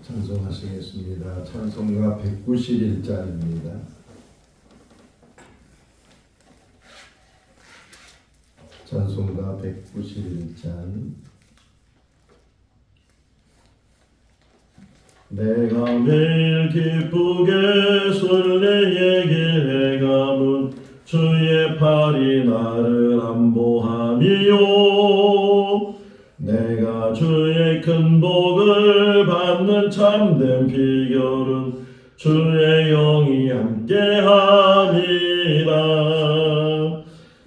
찬송하시겠습니다. 찬송가 191장입니다. 찬송가 191장. 내가 매일 기쁘게 순례의 길에 가면 주의 팔이 나를 안보함이요. 내가 주의 큰 복을 받는 참된 비결은 주의 영이 함께함이라.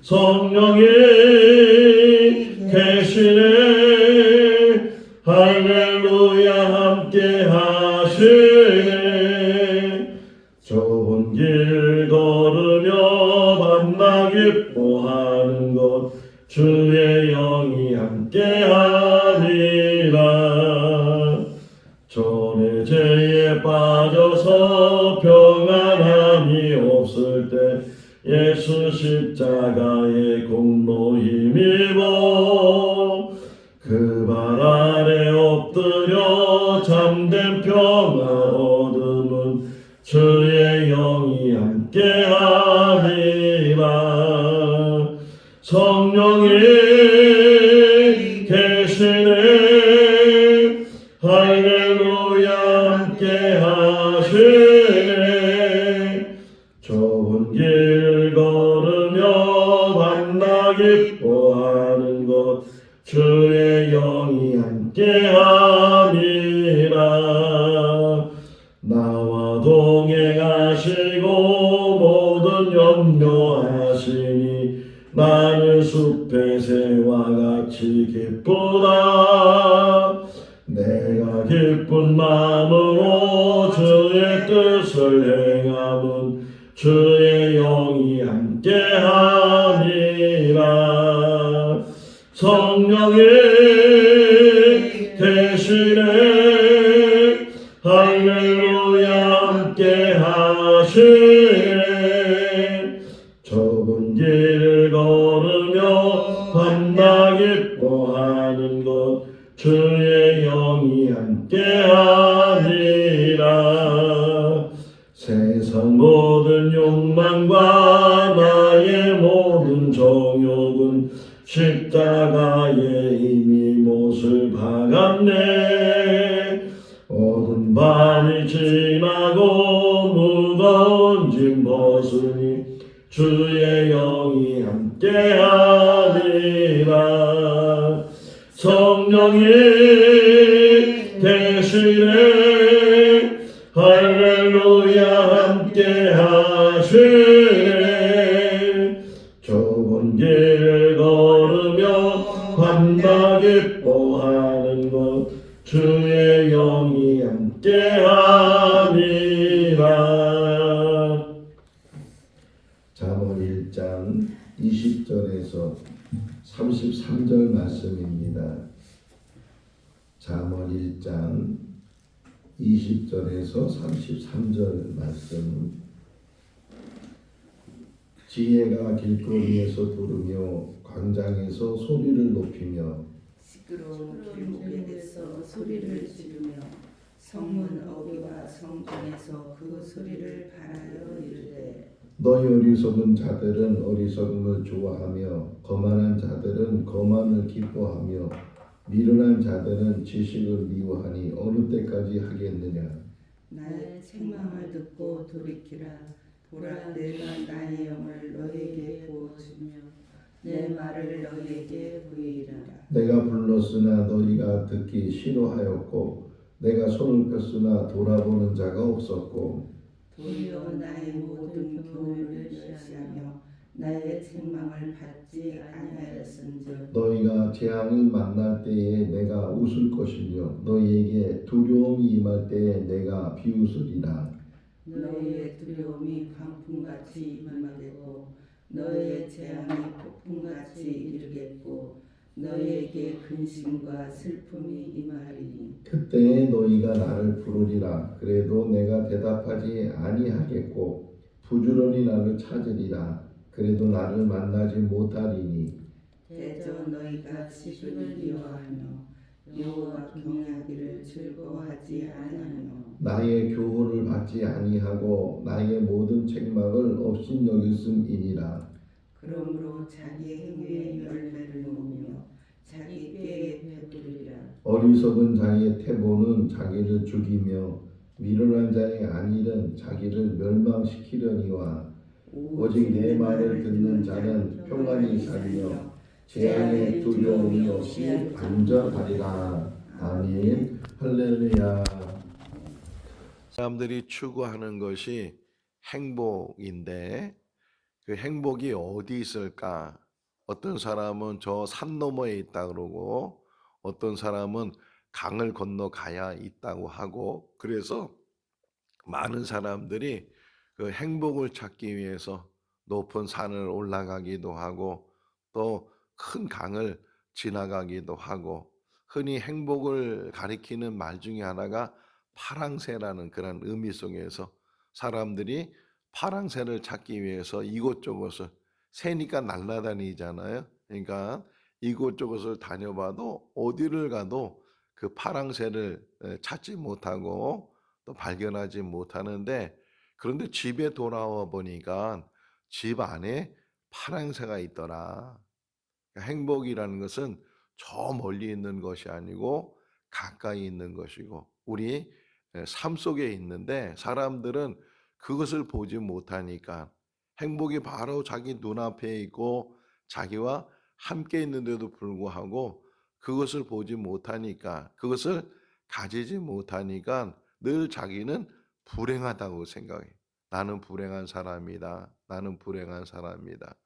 성령이 계시네. 할렐루야 함께하시네. 좁은 길 걸으며 만나 기뻐하는 것 주의 영이 함께하니라. 전에 죄에 빠져서 평안함이 없을 때 예수 십자가의 공로 힘입어 그 발 아래 엎드려 참된 평화 얻음은 주의 영이 함께함이라. 성령이 계시네. 할렐루야 함께하시네. 좁은 길 걸으며 만나 기뻐하는 것 주의 영이 함께함이라. 나와 동행하시고 모든 염려하시니 나는 숲의 새와 같이 기쁘다. 내가 기쁜 마음으로 주의 뜻을 행함은 주의 영이 함께함이라. 성령이 계시네. 할렐루야 함께하시네. 좁은 길을 걸으며 만나 기뻐하는 것 주의 영이 함께하니라. 세상 모든 욕망과 나의 모든 정욕은 십자가에 이미 못을 박았네. 어두운 밤이 지나고 무거운 짐 벗으니 주의 영이 함께하니라. 성령이 계시네. 할렐루야 함께하시네. 좁은 길을 걸으며 만나 기뻐하는 것 주의 영이 함께함이라. 잠언 1장 20절에서 33절 말씀입니다. 잠언 1장 20절에서 33절 말씀. 지혜가 길거리에서 부르며 광장에서 소리를 높이며 시끄러운 길목에서 소리를 지르며 성문 어귀와 성전에서 그 소리를 바라여 이르되 너희 어리석은 자들은 어리석음을 좋아하며 거만한 자들은 거만을 기뻐하며 미련한 자들은 지식을 미워하니 어느 때까지 하겠느냐. 나의 책망을 듣고 돌이키라. 보라, 내가 나의 영을 너에게 부어주며 내 말을 너에게 보이리라. 내가 불렀으나 너희가 듣기 싫어하였고 내가 손을 폈으나 돌아보는 자가 없었고 도리어 나의 모든 교훈을 멸시하며 나의 책망을 받지 아니하였은즉 너희가 재앙을 만날 때에 내가 웃을 것이며 너희에게 두려움이 임할 때에 내가 비웃으리라. 너희의 두려움이 광풍같이 임하겠고 너희의 재앙이 폭풍같이 이르겠고 너희에게 근심과 슬픔이 임하리니 그때에 너희가 나를 부르리라. 그래도 내가 대답하지 아니하겠고 부지런히 나를 찾으리라. 그래도 나를 만나지 못하리니 대저 너희가 지식을 미워하며 여호와 경외하기를 즐거워하지 아니하며 나의 교훈을 받지 아니하고 나의 모든 책망을 업신여겼음이니라. 그러므로 자기 행위의 열매를 먹으며 자기 꾀에 배부르리라. 어리석은 자의 태보는 자기를 죽이며 미련한 자의 안일은 자기를 멸망시키려니와 오직 내 말을 듣는 자는 평안히 살며 재앙의 두려움이 없이 안전하리라. 아멘. 할렐루야. 사람들이 추구하는 것이 행복인데 그 행복이 어디 있을까? 어떤 사람은 저 산 너머에 있다 그러고 어떤 사람은 강을 건너 가야 있다고 하고 그래서 많은 사람들이 그 행복을 찾기 위해서 높은 산을 올라가기도 하고 또 큰 강을 지나가기도 하고 흔히 행복을 가리키는 말 중에 하나가 파랑새라는 그런 의미 속에서 사람들이 파랑새를 찾기 위해서 이곳저곳을 새니까 날아다니잖아요. 그러니까 이곳저곳을 다녀봐도 어디를 가도 그 파랑새를 찾지 못하고 또 발견하지 못하는데 그런데 집에 돌아와 보니까 집 안에 파랑새가 있더라. 그러니까 행복이라는 것은 저 멀리 있는 것이 아니고 가까이 있는 것이고 우리 삶 속에 있는데 사람들은 그것을 보지 못하니까 행복이 바로 자기 눈앞에 있고 자기와 함께 있는데도 불구하고 그것을 보지 못하니까 그것을 가지지 못하니까 늘 자기는 불행하다고 생각해. 나는 불행한 사람이다. 나는 불행한 사람이다.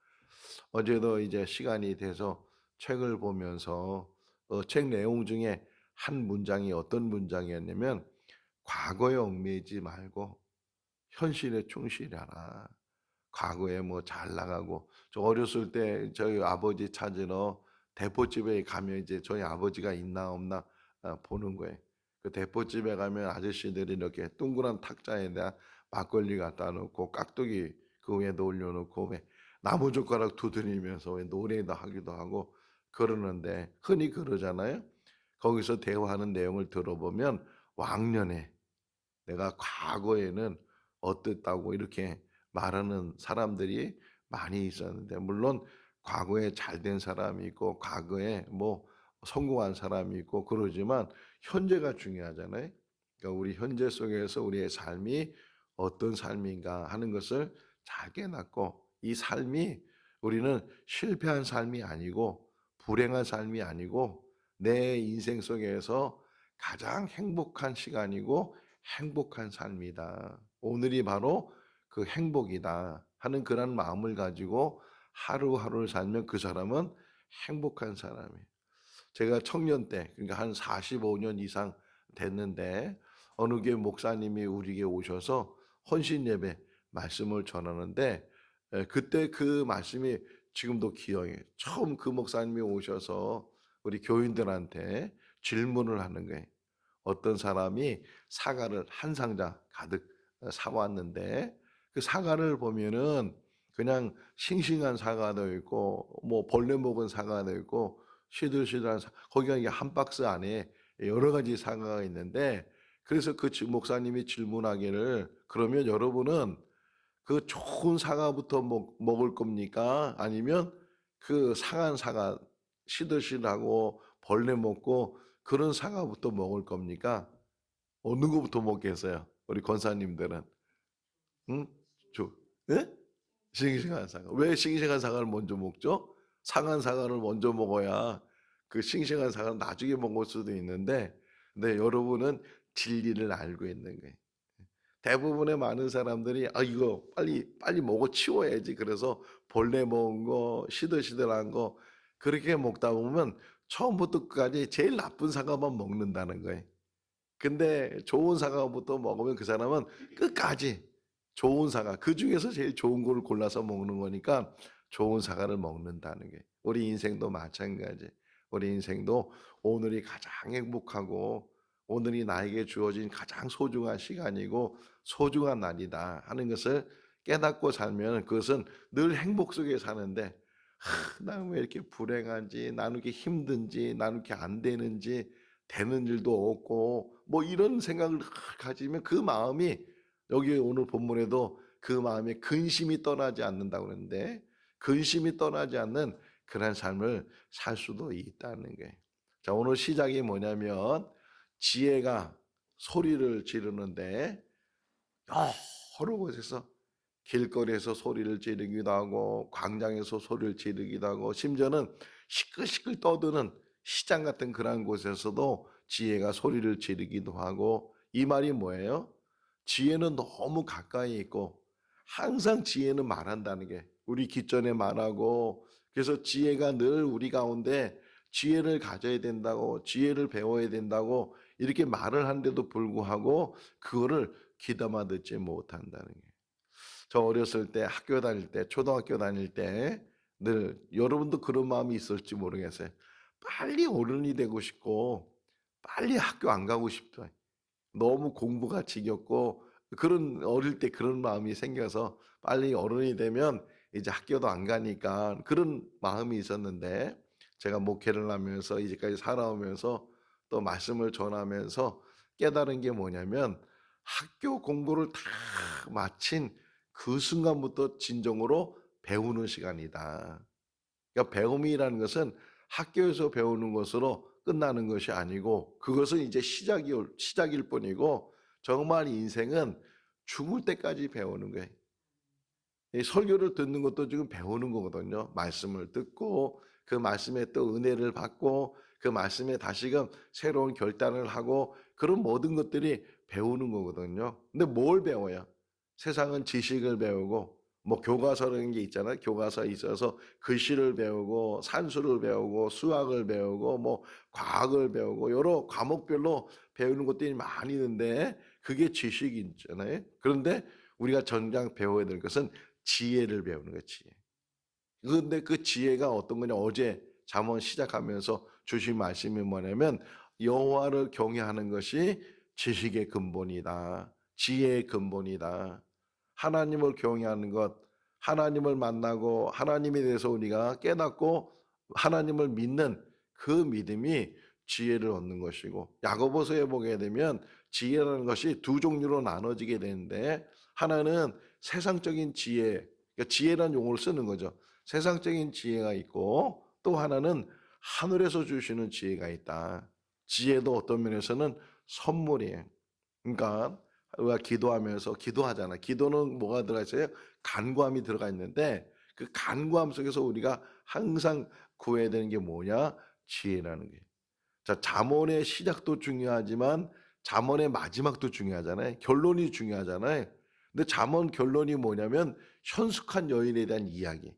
어제도 이제 시간이 돼서 책을 보면서 책 내용 중에 한 문장이 어떤 문장이었냐면 과거에 얽매이지 말고 현실에 충실하라. 과거에 뭐 잘 나가고 저 어렸을 때 저희 아버지 찾으러 대포집에 가면 이제 저희 아버지가 있나 없나 보는 거예요. 그 대포집에 가면 아저씨들이 이렇게 둥그란 탁자에다 막걸리 갖다 놓고 깍두기 그 위에 올려놓고 왜 나무젓가락 두드리면서 왜 노래도 하기도 하고 그러는데 흔히 그러잖아요. 거기서 대화하는 내용을 들어보면 왕년에 내가 과거에는 어땠다고 이렇게 말하는 사람들이 많이 있었는데 물론 과거에 잘된 사람이 있고 과거에 뭐 성공한 사람이 있고 그러지만 현재가 중요하잖아요. 그러니까 우리 현재 속에서 우리의 삶이 어떤 삶인가 하는 것을 잘 깨닫고 이 삶이 우리는 실패한 삶이 아니고 불행한 삶이 아니고 내 인생 속에서 가장 행복한 시간이고 행복한 삶이다. 오늘이 바로 그 행복이다 하는 그런 마음을 가지고 하루하루를 살면 그 사람은 행복한 사람이에요. 제가 청년 때 그러니까 한 45년 이상 됐는데 어느 교회 목사님이 우리 교회 오셔서 헌신 예배 말씀을 전하는데 그때 그 말씀이 지금도 기억해. 처음 그 목사님이 오셔서 우리 교인들한테 질문을 하는 거예요. 어떤 사람이 사과를 한 상자 가득 사왔는데 그 사과를 보면은 그냥 싱싱한 사과도 있고 뭐 벌레 먹은 사과도 있고 시들시들한 거기가 이게 한 박스 안에 여러 가지 사과가 있는데 그래서 그 목사님이 질문하기를 그러면 여러분은 그 좋은 사과부터 먹을 겁니까? 아니면 그 상한 사과 시들시들하고 벌레 먹고 그런 사과부터 먹을 겁니까? 어느 거부터 먹겠어요? 우리 권사님들은 응? 예? 싱싱한 사과. 왜 싱싱한 사과를 먼저 먹죠? 상한 사과를 먼저 먹어야 그 싱싱한 사과는 나중에 먹을 수도 있는데, 근데 여러분은 진리를 알고 있는 거예요. 대부분의 많은 사람들이 이거 빨리 먹어 치워야지. 그래서 벌레 먹은 거, 시들시들한 거 그렇게 먹다 보면 처음부터 끝까지 제일 나쁜 사과만 먹는다는 거예요. 근데 좋은 사과부터 먹으면 그 사람은 끝까지 좋은 사과, 그중에서 제일 좋은 걸 골라서 먹는 거니까 좋은 사과를 먹는다는 게 우리 인생도 마찬가지. 우리 인생도 오늘이 가장 행복하고 오늘이 나에게 주어진 가장 소중한 시간이고 소중한 날이다 하는 것을 깨닫고 살면 그것은 늘 행복 속에 사는데 나는 왜 이렇게 불행한지 나는 이렇게 힘든지 나는 이렇게 안 되는지 되는 일도 없고 뭐 이런 생각을 가지면 그 마음이 여기 오늘 본문에도 그 마음에 근심이 떠나지 않는다고 그러는데 근심이 떠나지 않는 그런 삶을 살 수도 있다는 거예요. 자, 오늘 시작이 뭐냐면 지혜가 소리를 지르는데 여러 곳에서 길거리에서 소리를 지르기도 하고 광장에서 소리를 지르기도 하고 심지어는 시끌시끌 떠드는 시장 같은 그런 곳에서도 지혜가 소리를 지르기도 하고 이 말이 뭐예요? 지혜는 너무 가까이 있고 항상 지혜는 말한다는 게 우리 기전에 말하고 그래서 지혜가 늘 우리 가운데 지혜를 가져야 된다고 지혜를 배워야 된다고 이렇게 말을 하는데도 불구하고 그거를 귀담아 듣지 못한다는 게 저 어렸을 때 학교 다닐 때 초등학교 다닐 때 늘 여러분도 그런 마음이 있을지 모르겠어요. 빨리 어른이 되고 싶고 빨리 학교 안 가고 싶다. 너무 공부가 지겹고 그런 어릴 때 그런 마음이 생겨서 빨리 어른이 되면 이제 학교도 안 가니까 그런 마음이 있었는데 제가 목회를 하면서 이제까지 살아오면서 또 말씀을 전하면서 깨달은 게 뭐냐면 학교 공부를 다 마친 그 순간부터 진정으로 배우는 시간이다. 그러니까 배움이라는 것은 학교에서 배우는 것으로 끝나는 것이 아니고 그것은 이제 시작일 뿐이고 정말 인생은 죽을 때까지 배우는 거예요. 이 설교를 듣는 것도 지금 배우는 거거든요. 말씀을 듣고 그 말씀에 또 은혜를 받고 그 말씀에 다시금 새로운 결단을 하고 그런 모든 것들이 배우는 거거든요. 근데 뭘 배워요? 세상은 지식을 배우고 뭐 교과서라는 게 있잖아요. 교과서에 있어서 글씨를 배우고 산수를 배우고 수학을 배우고 뭐 과학을 배우고 여러 과목별로 배우는 것들이 많이 있는데 그게 지식이 있잖아요. 그런데 우리가 정작 배워야 될 것은 지혜를 배우는 거예요, 지혜. 그런데 그 지혜가 어떤 거냐? 어제 잠언 시작하면서 주신 말씀이 뭐냐면 여호와를 경외하는 것이 지식의 근본이다. 지혜의 근본이다. 하나님을 경외하는 것, 하나님을 만나고 하나님에 대해서 우리가 깨닫고 하나님을 믿는 그 믿음이 지혜를 얻는 것이고 야고보서에 보게 되면 지혜라는 것이 두 종류로 나눠지게 되는데 하나는 세상적인 지혜, 그러니까 지혜라는 용어를 쓰는 거죠. 세상적인 지혜가 있고 또 하나는 하늘에서 주시는 지혜가 있다. 지혜도 어떤 면에서는 선물이에요. 그러니까 우리가 기도하면서 기도하잖아. 기도는 뭐가 들어가 있어요? 간구함이 들어가 있는데 그 간구함 속에서 우리가 항상 구해야 되는 게 뭐냐? 지혜라는 게. 자, 잠언의 시작도 중요하지만 잠언의 마지막도 중요하잖아요. 결론이 중요하잖아요. 근데 잠언 결론이 뭐냐면 현숙한 여인에 대한 이야기.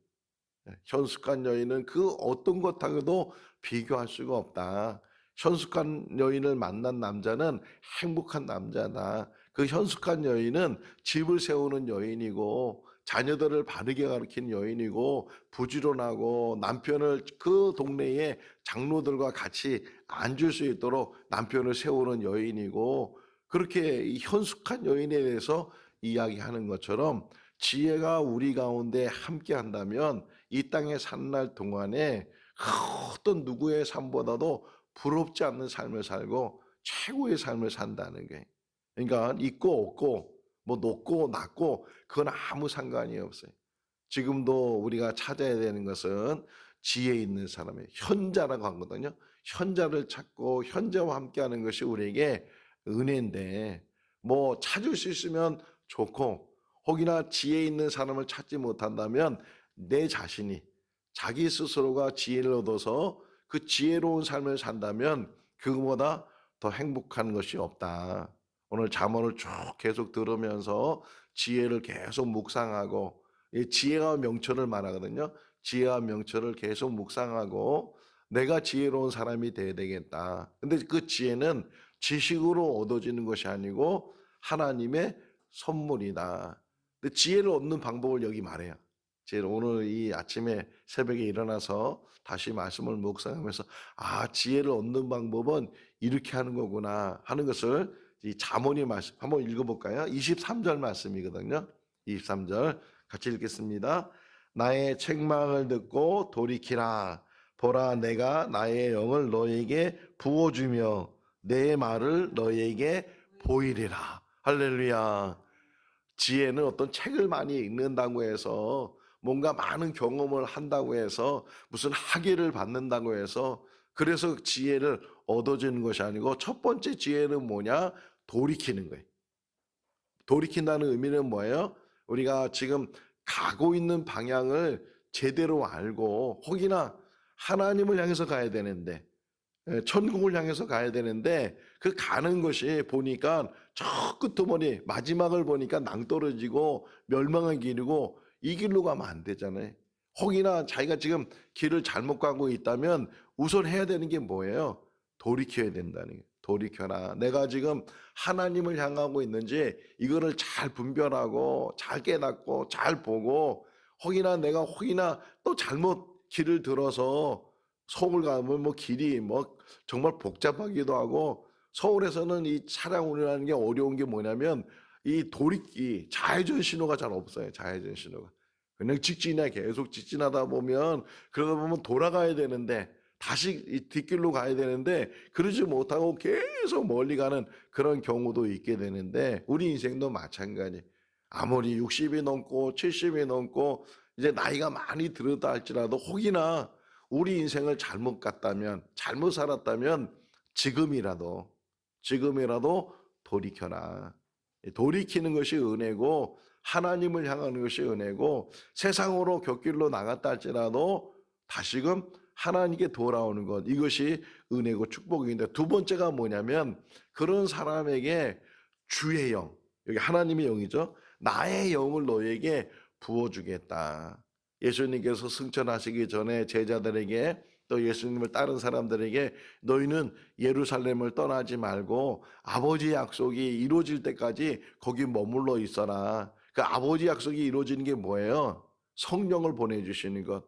현숙한 여인은 그 어떤 것하고도 비교할 수가 없다. 현숙한 여인을 만난 남자는 행복한 남자다. 그 현숙한 여인은 집을 세우는 여인이고 자녀들을 바르게 가르치는 여인이고 부지런하고 남편을 그 동네의 장로들과 같이 앉을 수 있도록 남편을 세우는 여인이고 그렇게 이 현숙한 여인에 대해서 이야기하는 것처럼 지혜가 우리 가운데 함께 한다면 이 땅에 사는 날 동안에 어떤 누구의 삶보다도 부럽지 않는 삶을 살고 최고의 삶을 산다는 게. 그러니까 있고 없고 뭐 높고 낮고 그건 아무 상관이 없어요. 지금도 우리가 찾아야 되는 것은 지혜 있는 사람의 현자라고 하거든요. 현자를 찾고 현자와 함께하는 것이 우리에게 은혜인데 뭐 찾을 수 있으면 좋고 혹이나 지혜 있는 사람을 찾지 못한다면 내 자신이 자기 스스로가 지혜를 얻어서 그 지혜로운 삶을 산다면 그거보다 더 행복한 것이 없다. 오늘 잠언을 쭉 계속 들으면서 지혜를 계속 묵상하고 이 지혜와 명철을 말하거든요. 지혜와 명철을 계속 묵상하고 내가 지혜로운 사람이 돼야 되겠다. 근데 그 지혜는 지식으로 얻어지는 것이 아니고 하나님의 선물이다. 근데 지혜를 얻는 방법을 여기 말해요. 지혜를 오늘 이 아침에 새벽에 일어나서 다시 말씀을 묵상하면서 아, 지혜를 얻는 방법은 이렇게 하는 거구나 하는 것을 이 잠언의 말씀 한번 읽어볼까요? 23절 말씀이거든요. 23절 같이 읽겠습니다. 나의 책망을 듣고 돌이키라. 보라, 내가 나의 영을 너에게 부어주며 내 말을 너에게 보이리라. 할렐루야. 지혜는 어떤 책을 많이 읽는다고 해서 뭔가 많은 경험을 한다고 해서 무슨 학위를 받는다고 해서 그래서 지혜를 얻어지는 것이 아니고 첫 번째 지혜는 뭐냐? 돌이키는 거예요. 돌이킨다는 의미는 뭐예요? 우리가 지금 가고 있는 방향을 제대로 알고 혹이나 하나님을 향해서 가야 되는데 천국을 향해서 가야 되는데 그 가는 것이 보니까 저 끄트머리 마지막을 보니까 낭떠러지고 멸망의 길이고 이 길로 가면 안 되잖아요. 혹이나 자기가 지금 길을 잘못 가고 있다면 우선 해야 되는 게 뭐예요? 돌이켜야 된다는 거예요. 돌이켜라. 내가 지금 하나님을 향하고 있는지 이거를 잘 분별하고 잘 깨닫고 잘 보고 혹이나 내가 혹이나 또 잘못 길을 들어서 서울 가면 뭐 길이 뭐 정말 복잡하기도 하고 서울에서는 이 차량 운행하는 게 어려운 게 뭐냐면 이 돌이키 좌회전 신호가 잘 없어요. 좌회전 신호가. 그냥 직진해 계속 직진하다 보면 그러다 보면 돌아가야 되는데 다시 이 뒷길로 가야 되는데 그러지 못하고 계속 멀리 가는 그런 경우도 있게 되는데 우리 인생도 마찬가지. 아무리 60이 넘고 70이 넘고 이제 나이가 많이 들었다 할지라도 혹이나 우리 인생을 잘못 갔다면 잘못 살았다면 지금이라도 돌이켜라. 돌이키는 것이 은혜고 하나님을 향하는 것이 은혜고 세상으로 곁길로 나갔다 할지라도 다시금 하나님께 돌아오는 것 이것이 은혜고 축복인데 두 번째가 뭐냐면 그런 사람에게 주의 영 여기 하나님의 영이죠. 나의 영을 너에게 부어주겠다. 예수님께서 승천하시기 전에 제자들에게 또 예수님을 따른 사람들에게 너희는 예루살렘을 떠나지 말고 아버지 약속이 이루어질 때까지 거기 머물러 있어라. 그 아버지 약속이 이루어지는 게 뭐예요? 성령을 보내주시는 것.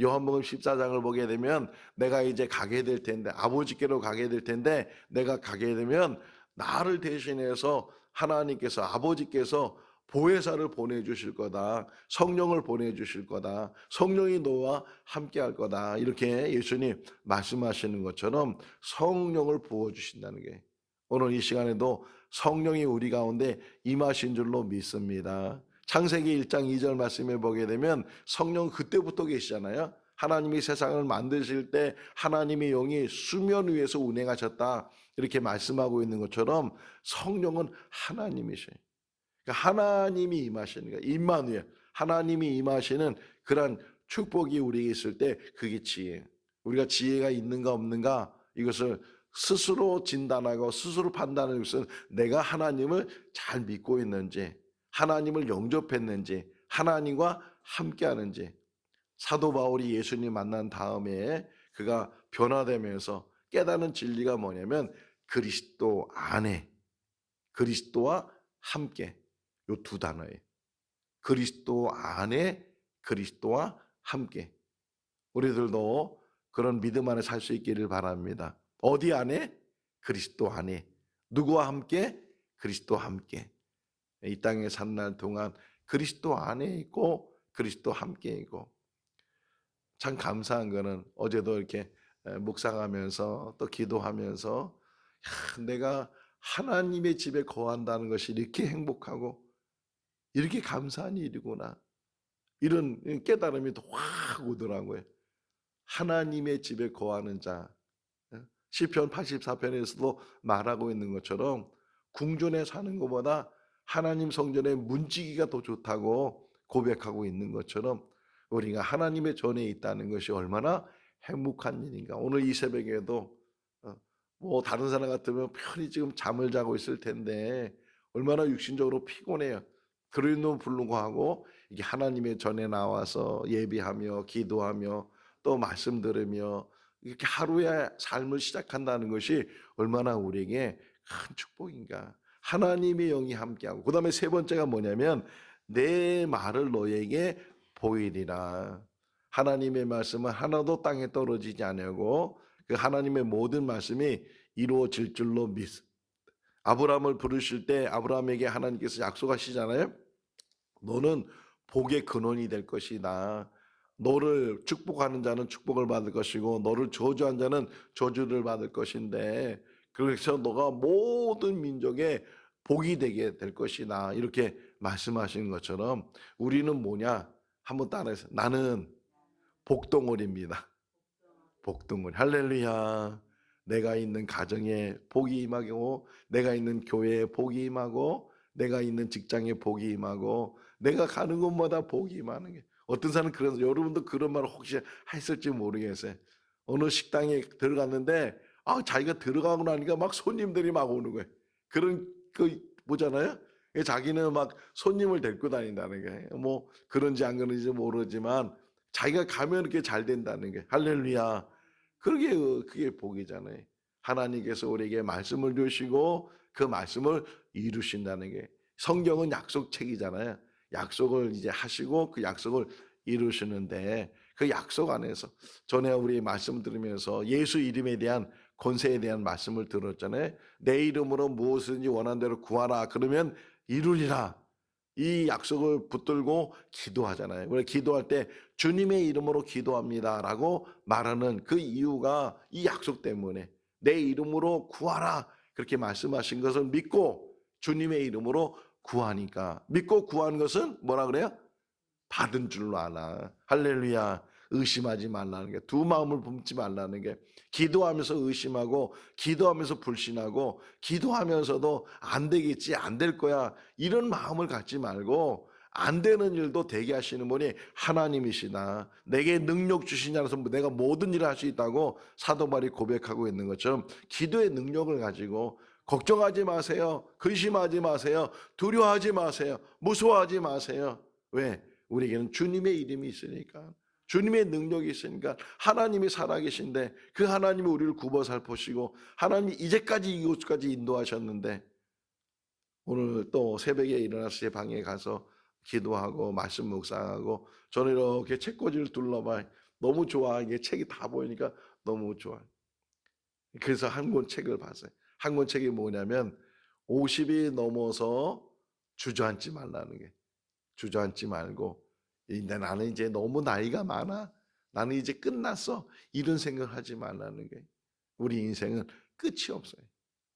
요한복음 14장을 보게 되면 내가 이제 가게 될 텐데 아버지께로 가게 될 텐데 내가 가게 되면 나를 대신해서 하나님께서 아버지께서 보혜사를 보내주실 거다. 성령을 보내주실 거다. 성령이 너와 함께 할 거다. 이렇게 예수님 말씀하시는 것처럼 성령을 부어주신다는 게 오늘 이 시간에도 성령이 우리 가운데 임하신 줄로 믿습니다. 창세기 1장 2절 말씀에 보게 되면 성령 그때부터 계시잖아요. 하나님이 세상을 만드실 때 하나님의 영이 수면 위에서 운행하셨다. 이렇게 말씀하고 있는 것처럼 성령은 하나님이셔요. 그러니까 하나님이 임하시는 거예요. 임마누엘. 하나님이 임하시는 그런 축복이 우리에게 있을 때 그게 지혜. 우리가 지혜가 있는가 없는가 이것을 스스로 진단하고 스스로 판단하는 것은 내가 하나님을 잘 믿고 있는지 하나님을 영접했는지 하나님과 함께하는지 사도 바울이 예수님 만난 다음에 그가 변화되면서 깨닫는 진리가 뭐냐면 그리스도 안에 그리스도와 함께 요 두 단어예요. 그리스도 안에 그리스도와 함께 우리들도 그런 믿음 안에 살 수 있기를 바랍니다. 어디 안에? 그리스도 안에. 누구와 함께? 그리스도와 함께. 이 땅에 산 날 동안 그리스도 안에 있고 그리스도 함께 있고 참 감사한 거는 어제도 이렇게 묵상하면서 또 기도하면서 내가 하나님의 집에 거한다는 것이 이렇게 행복하고 이렇게 감사한 일이구나. 이런 깨달음이 또 확 오더라고요. 하나님의 집에 거하는 자. 시편 84편에서도 말하고 있는 것처럼 궁전에 사는 것보다 하나님 성전에 문지기가 더 좋다고 고백하고 있는 것처럼 우리가 하나님의 전에 있다는 것이 얼마나 행복한 일인가. 오늘 이 새벽에도 뭐 다른 사람 같으면 편히 지금 잠을 자고 있을 텐데 얼마나 육신적으로 피곤해요. 그럼에도 불구하고 이게 하나님의 전에 나와서 예비하며 기도하며 또 말씀 들으며 이렇게 하루의 삶을 시작한다는 것이 얼마나 우리에게 큰 축복인가. 하나님의 영이 함께하고 그다음에 세 번째가 뭐냐면 내 말을 너에게 보이리라. 하나님의 말씀은 하나도 땅에 떨어지지 아니하고 그 하나님의 모든 말씀이 이루어질 줄로 믿. 아브라함을 부르실 때 아브라함에게 하나님께서 약속하시잖아요. 너는 복의 근원이 될 것이다. 너를 축복하는 자는 축복을 받을 것이고 너를 저주한 자는 저주를 받을 것인데 그래서 너가 모든 민족의 복이 되게 될 것이다. 이렇게 말씀하시는 것처럼 우리는 뭐냐? 한번 따라해서 나는 복덩어리입니다. 복덩어리. 할렐루야. 내가 있는 가정에 복이 임하고 내가 있는 교회에 복이 임하고 내가 있는 직장에 복이 임하고 내가 가는 곳마다 복이 임하는 게 어떤 사람은 그래서 여러분도 그런 말을 혹시 했을지 모르겠어요. 어느 식당에 들어갔는데 자기가 들어가고 나니까 막 손님들이 막 오는 거예요. 그런 그 보잖아요. 자기는 막 손님을 데리고 다닌다는 게 뭐 그런지 안 그런지 모르지만 자기가 가면 이렇게 잘 된다는 게 할렐루야. 그게 복이잖아요. 하나님께서 우리에게 말씀을 주시고 그 말씀을 이루신다는 게 성경은 약속책이잖아요. 약속을 이제 하시고 그 약속을 이루시는데 그 약속 안에서 전에 우리 말씀 들으면서 예수 이름에 대한 권세에 대한 말씀을 들었잖아요. 내 이름으로 무엇이든지 원하는 대로 구하라 그러면 이루리라. 이 약속을 붙들고 기도하잖아요. 우리 기도할 때 주님의 이름으로 기도합니다라고 말하는 그 이유가 이 약속 때문에 내 이름으로 구하라 그렇게 말씀하신 것을 믿고 주님의 이름으로 구하니까 믿고 구하는 것은 뭐라 그래요? 받은 줄로 아나. 할렐루야. 의심하지 말라는 게 두 마음을 품지 말라는 게 기도하면서 의심하고 기도하면서 불신하고 기도하면서도 안 되겠지 안 될 거야 이런 마음을 갖지 말고 안 되는 일도 되게 하시는 분이 하나님이시다. 내게 능력 주시냐면서 내가 모든 일을 할 수 있다고 사도 바울이 고백하고 있는 것처럼 기도의 능력을 가지고 걱정하지 마세요. 근심하지 마세요. 두려워하지 마세요. 무서워하지 마세요. 왜? 우리에게는 주님의 이름이 있으니까 주님의 능력이 있으니까 하나님이 살아계신데 그 하나님이 우리를 굽어 살포시고 하나님이 이제까지 이곳까지 인도하셨는데 오늘 또 새벽에 일어나서 제 방에 가서 기도하고 말씀 묵상하고 저는 이렇게 책꽂이를 둘러봐 너무 좋아. 이게 책이 다 보이니까 너무 좋아. 그래서 한 권 책을 봤어요. 한 권 책이 뭐냐면 50이 넘어서 주저앉지 말라는 게 주저앉지 말고 이제 나는 이제 너무 나이가 많아. 나는 이제 끝났어. 이런 생각하지 말라는 게 우리 인생은 끝이 없어요.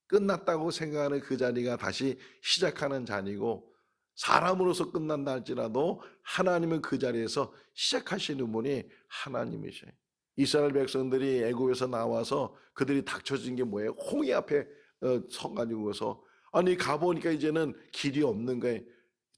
끝났다고 생각하는 그 자리가 다시 시작하는 자리고 사람으로서 끝난다 할지라도 하나님은 그 자리에서 시작하시는 분이 하나님이셔요. 이스라엘 백성들이 애굽에서 나와서 그들이 닥쳐진 게 뭐예요? 홍해 앞에 서가지고서 아니 가보니까 이제는 길이 없는 거예요.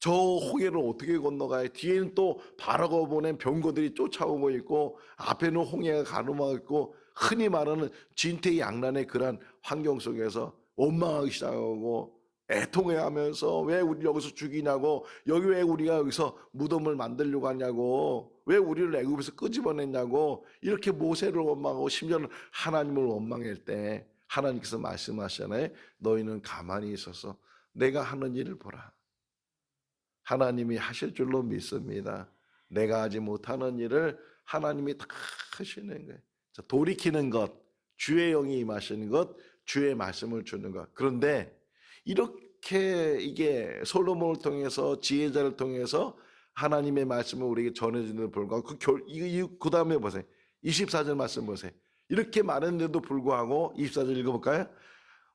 저 홍해를 어떻게 건너가요? 뒤에는 또 바라고 보낸 병거들이 쫓아오고 있고 앞에는 홍해가 가로막고 있고 흔히 말하는 진퇴양난의 그러한 환경 속에서 원망하기 시작하고 애통해하면서 왜 우리 여기서 죽이냐고 여기 왜 우리가 여기서 무덤을 만들려고 하냐고 왜 우리를 애굽에서 끄집어냈냐고 이렇게 모세를 원망하고 심지어는 하나님을 원망할 때 하나님께서 말씀하시잖아요. 너희는 가만히 있어서 내가 하는 일을 보라. 하나님이 하실 줄로 믿습니다. 내가 하지 못하는 일을 하나님이 다 하시는 거예요. 돌이키는 것, 주의 영이 임하시는 것, 주의 말씀을 주는 것. 그런데 이렇게 이게 솔로몬을 통해서 지혜자를 통해서 하나님의 말씀을 우리에게 전해주는 불구하고 그 다음에 보세요. 24절 말씀 보세요. 이렇게 말했는데도 불구하고 24절 읽어볼까요?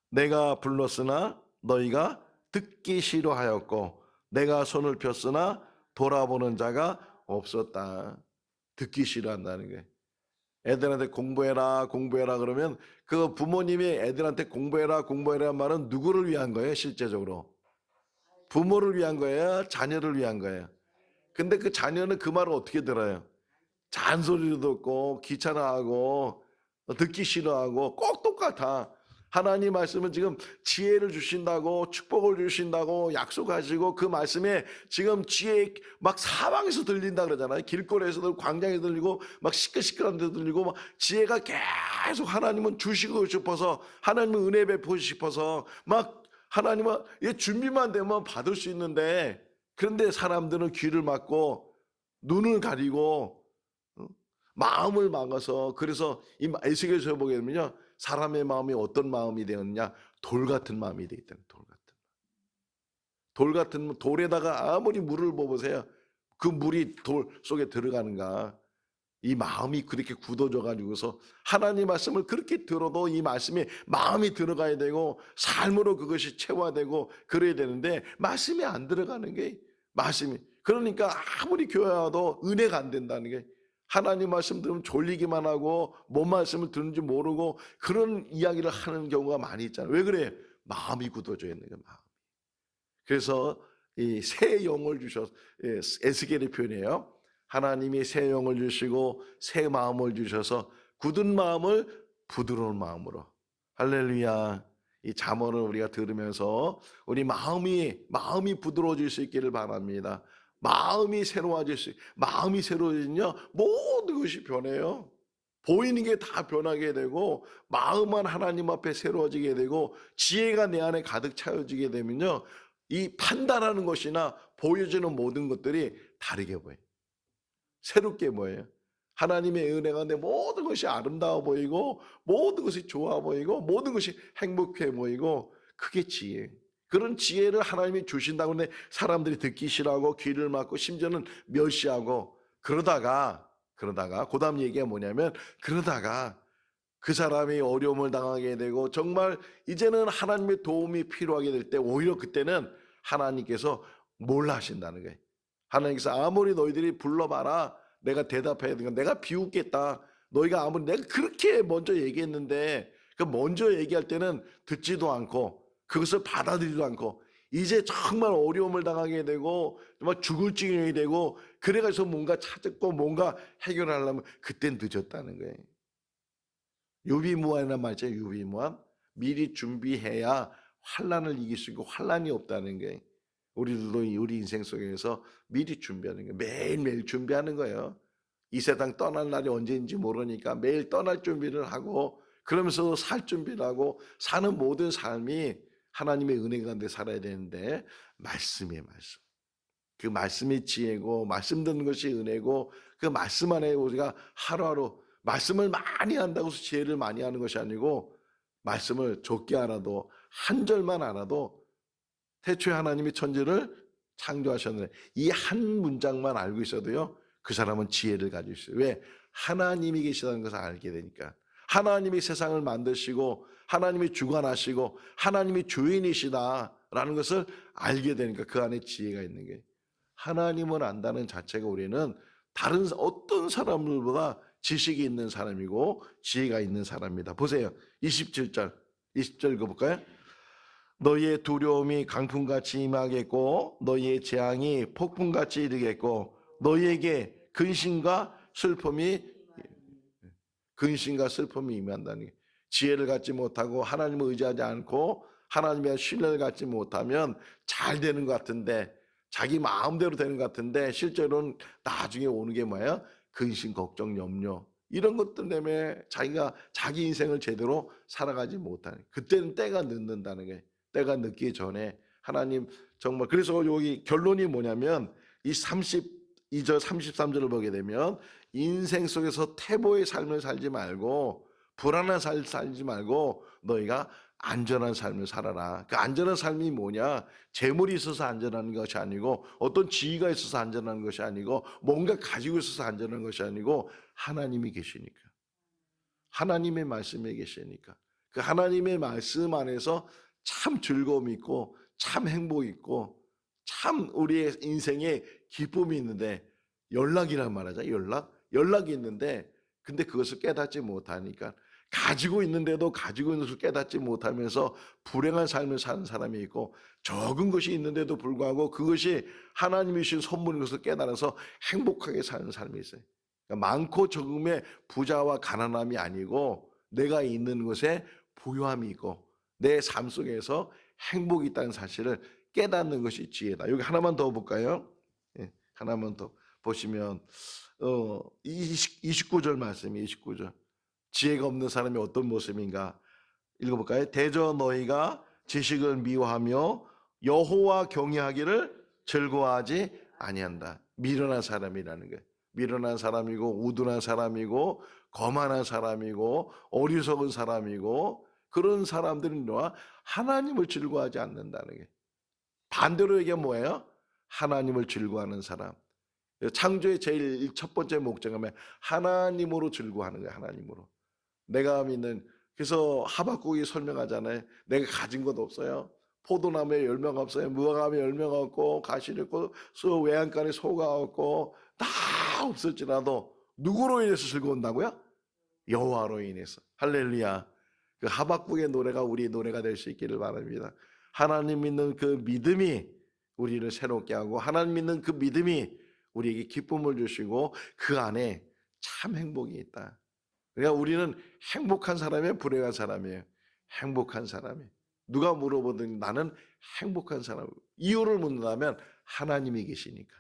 내가 불렀으나 너희가 듣기 싫어하였고 내가 손을 폈으나 돌아보는 자가 없었다. 듣기 싫어한다는 게 애들한테 공부해라 공부해라 그러면 그 부모님이 애들한테 공부해라 말은 누구를 위한 거예요? 실제적으로 부모를 위한 거예요? 자녀를 위한 거예요? 근데 그 자녀는 그 말을 어떻게 들어요? 잔소리도 듣고 귀찮아하고 듣기 싫어하고 꼭 똑같아. 하나님 말씀은 지금 지혜를 주신다고 축복을 주신다고 약속하시고 그 말씀에 지금 지혜 막 사방에서 들린다 그러잖아요. 길거리에서도 광장에 들리고 막 시끌시끌한 데 들리고 막 지혜가 계속 하나님은 주시고 싶어서 하나님은 은혜 베푸고 싶어서 막 하나님은 준비만 되면 받을 수 있는데 그런데 사람들은 귀를 막고 눈을 가리고 마음을 막아서 그래서 이 에스겔서에 보게 되면요. 사람의 마음이 어떤 마음이 되었느냐? 돌 같은 마음이 되어 있다는 돌 같은 돌에다가 아무리 물을 부어보세요. 그 물이 돌 속에 들어가는가? 이 마음이 그렇게 굳어져 가지고서 하나님 말씀을 그렇게 들어도 이 말씀이 마음이 들어가야 되고 삶으로 그것이 체화되고 그래야 되는데 말씀이 안 들어가는 게 말씀이 그러니까 아무리 교회 와도 은혜가 안 된다는 게 하나님 말씀 들으면 졸리기만 하고 뭔 말씀을 듣는지 모르고 그런 이야기를 하는 경우가 많이 있잖아요. 왜 그래요? 마음이 굳어져 있는 거예요. 마음. 그래서 이 새 영을 주셔서 에스겔의 표현이에요. 하나님이 새 영을 주시고 새 마음을 주셔서 굳은 마음을 부드러운 마음으로 할렐루야. 이 잠언을 우리가 들으면서 우리 마음이 부드러워질 수 있기를 바랍니다. 마음이 새로워질 수 마음이 새로워지면요 모든 것이 변해요. 보이는 게 다 변하게 되고 마음만 하나님 앞에 새로워지게 되고 지혜가 내 안에 가득 차여지게 되면요 이 판단하는 것이나 보여지는 모든 것들이 다르게 보여요. 새롭게 보여요. 하나님의 은혜가 내 모든 것이 아름다워 보이고 모든 것이 좋아 보이고 모든 것이 행복해 보이고 그게 지혜예요. 그런 지혜를 하나님이 주신다고 하는데 사람들이 듣기 싫어하고 귀를 막고 심지어는 멸시하고 그러다가 그다음 얘기가 뭐냐면 그러다가 그 사람이 어려움을 당하게 되고 정말 이제는 하나님의 도움이 필요하게 될 때 오히려 그때는 하나님께서 뭘 하신다는 거예요. 하나님께서 아무리 너희들이 불러봐라 내가 대답해야 되니까 내가 비웃겠다. 너희가 아무리 내가 그렇게 먼저 얘기했는데 그 먼저 얘기할 때는 듣지도 않고 그것을 받아들이지도 않고 이제 정말 어려움을 당하게 되고 정말 죽을 지경이 되고 그래가지고 뭔가 찾고 뭔가 해결하려면 그땐 늦었다는 거예요. 유비무환이란 말이죠. 유비무환. 미리 준비해야 환난을 이길 수 있고 환난이 없다는 게 우리들도 우리 인생 속에서 미리 준비하는 거예요. 매일매일 준비하는 거예요. 이 세상 떠날 날이 언제인지 모르니까 매일 떠날 준비를 하고 그러면서 살 준비를 하고 사는 모든 삶이 하나님의 은혜 가운데 살아야 되는데 말씀이에요. 말씀. 그 말씀이 지혜고 말씀 듣는 것이 은혜고 그 말씀 안에 우리가 하루하루 말씀을 많이 한다고 해서 지혜를 많이 하는 것이 아니고 말씀을 적게 알아도 한 절만 알아도 태초에 하나님이 천지를 창조하셨는데 이 한 문장만 알고 있어도요 그 사람은 지혜를 가지고 있어요. 왜? 하나님이 계시다는 것을 알게 되니까 하나님이 세상을 만드시고 하나님이 주관하시고 하나님이 주인이시다라는 것을 알게 되니까 그 안에 지혜가 있는 게 하나님을 안다는 자체가 우리는 다른 어떤 사람들보다 지식이 있는 사람이고 지혜가 있는 사람입니다. 보세요. 27절 읽어볼까요? 너희의 두려움이 강풍같이 임하겠고 너희의 재앙이 폭풍같이 이르겠고 너희에게 근심과 슬픔이 임한다는 게 지혜를 갖지 못하고 하나님을 의지하지 않고 하나님의 신뢰를 갖지 못하면 잘 되는 것 같은데 자기 마음대로 되는 것 같은데 실제로는 나중에 오는 게 뭐예요? 근심, 걱정, 염려 이런 것들 때문에 자기가 자기 인생을 제대로 살아가지 못하는 그때는 때가 늦는다는 게 때가 늦기 전에 하나님 정말 그래서 여기 결론이 뭐냐면 이 32절 33절을 보게 되면 인생 속에서 태보의 삶을 살지 말고 불안한 삶 살지 말고 너희가 안전한 삶을 살아라. 그 안전한 삶이 뭐냐? 재물이 있어서 안전한 것이 아니고 어떤 지위가 있어서 안전한 것이 아니고 뭔가 가지고 있어서 안전한 것이 아니고 하나님이 계시니까. 하나님의 말씀에 계시니까. 그 하나님의 말씀 안에서 참 즐거움이 있고 참 행복이 있고 참 우리의 인생에 기쁨이 있는데 연락이란 말하자. 연락이 있는데 근데 그것을 깨닫지 못하니까 가지고 있는데도 가지고 있는 것을 깨닫지 못하면서 불행한 삶을 사는 사람이 있고 적은 것이 있는데도 불구하고 그것이 하나님이 주신 선물인 것을 깨달아서 행복하게 사는 사람이 있어요. 그러니까 많고 적음의 부자와 가난함이 아니고 내가 있는 것에 부유함이 있고 내 삶 속에서 행복이 있다는 사실을 깨닫는 것이 지혜다. 여기 하나만 더 볼까요? 예, 하나만 더 보시면 29절 말씀이 29절. 지혜가 없는 사람이 어떤 모습인가? 읽어볼까요? 대저 너희가 지식을 미워하며 여호와 경외하기를 즐거워하지 아니한다. 미련한 사람이라는 거예요. 미련한 사람이고 우둔한 사람이고 거만한 사람이고 어리석은 사람이고 그런 사람들은 하나님을 즐거워하지 않는다는 게 반대로 얘기하면 뭐예요? 하나님을 즐거워하는 사람. 창조의 제일 첫 번째 목적은 하나님으로 즐거워하는 거예요. 하나님으로. 내가 믿는, 그래서 하박국이 설명하잖아요. 내가 가진 것 없어요. 포도나무에 열매가 없어요. 무화과나무에 열매가 없고 가시리 없고 외양간에 소가 없고 다 없을지라도 누구로 인해서 즐거운다고요? 여호와로 인해서. 할렐루야. 그 하박국의 노래가 우리의 노래가 될 수 있기를 바랍니다. 하나님 믿는 그 믿음이 우리를 새롭게 하고, 하나님 믿는 그 믿음이 우리에게 기쁨을 주시고 그 안에 참 행복이 있다. 그러니까 우리는 행복한 사람이에요, 불행한 사람이에요? 행복한 사람이에요. 누가 물어보든 나는 행복한 사람. 이유를 묻는다면 하나님이 계시니까.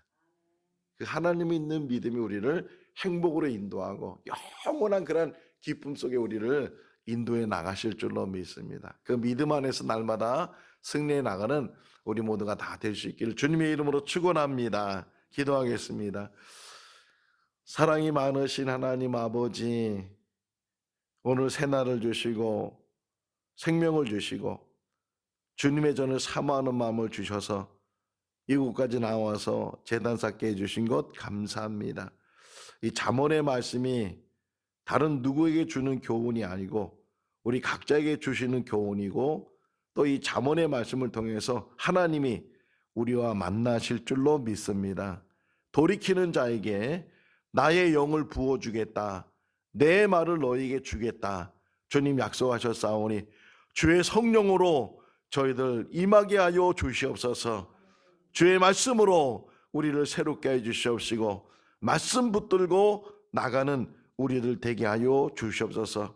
그 하나님이 있는 믿음이 우리를 행복으로 인도하고 영원한 그런 기쁨 속에 우리를 인도해 나가실 줄로 믿습니다. 그 믿음 안에서 날마다 승리해 나가는 우리 모두가 다 될 수 있기를 주님의 이름으로 축원합니다. 기도하겠습니다. 사랑이 많으신 하나님 아버지, 오늘 새날을 주시고 생명을 주시고 주님의 전을 사모하는 마음을 주셔서 이곳까지 나와서 제단 쌓게 해주신 것 감사합니다. 이 잠언의 말씀이 다른 누구에게 주는 교훈이 아니고 우리 각자에게 주시는 교훈이고, 또 이 잠언의 말씀을 통해서 하나님이 우리와 만나실 줄로 믿습니다. 돌이키는 자에게 나의 영을 부어주겠다, 내 말을 너에게 주겠다, 주님 약속하셨사오니 주의 성령으로 저희들 임하게 하여 주시옵소서. 주의 말씀으로 우리를 새롭게 해 주시옵시고 말씀 붙들고 나가는 우리들 되게 하여 주시옵소서.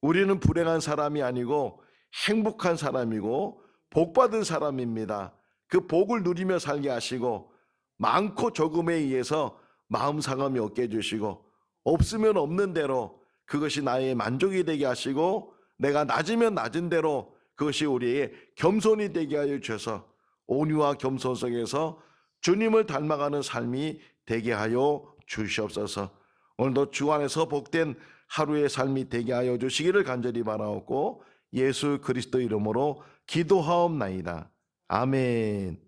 우리는 불행한 사람이 아니고 행복한 사람이고 복받은 사람입니다. 그 복을 누리며 살게 하시고 많고 적음에 의해서 마음 상함이 없게 해주시고 없으면 없는 대로 그것이 나의 만족이 되게 하시고 내가 낮으면 낮은 대로 그것이 우리의 겸손이 되게 하여 주셔서 온유와 겸손 속에서 주님을 닮아가는 삶이 되게 하여 주시옵소서. 오늘도 주 안에서 복된 하루의 삶이 되게 하여 주시기를 간절히 바라옵고 예수 그리스도 이름으로 기도하옵나이다. 아멘.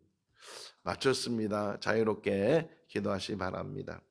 마쳤습니다. 자유롭게 기도하시기 바랍니다.